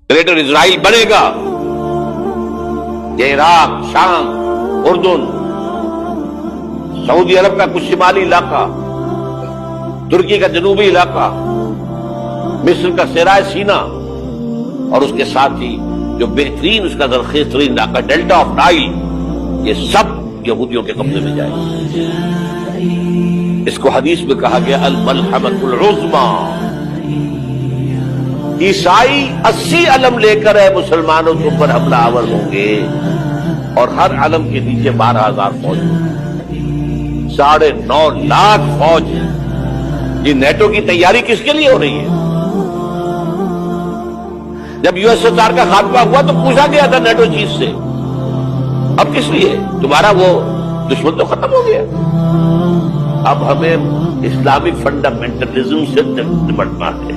Greater اسرائیل بنے گا، یہ عراق، شام، اردن، سعودی عرب کا کچھ شمالی علاقہ، ترکی کا جنوبی علاقہ، مصر کا صحرائے سینا، اور اس کے ساتھ ہی جو بہترین اس کا زرخیز ترین علاقہ ڈیلٹا آف نائل، یہ سب یہودیوں کے قبضے میں جائے گا۔ اس کو حدیث میں کہا گیا الملحمۃ العظمی۔ عیسائی 80 علم لے کر مسلمانوں کے اوپر حملہ آور ہوں گے، اور ہر علم کے نیچے 12,000 فوج، 9.5 لاکھ فوج۔ یہ نیٹو کی تیاری کس کے لیے ہو رہی ہے؟ جب USSR کا خاتمہ ہوا تو پوچھا گیا تھا نیٹو چیف سے، اب کس لیے؟ تمہارا وہ دشمن تو ختم ہو گیا، اب ہمیں اسلامک فنڈامنٹلزم سے نمٹنا ہے۔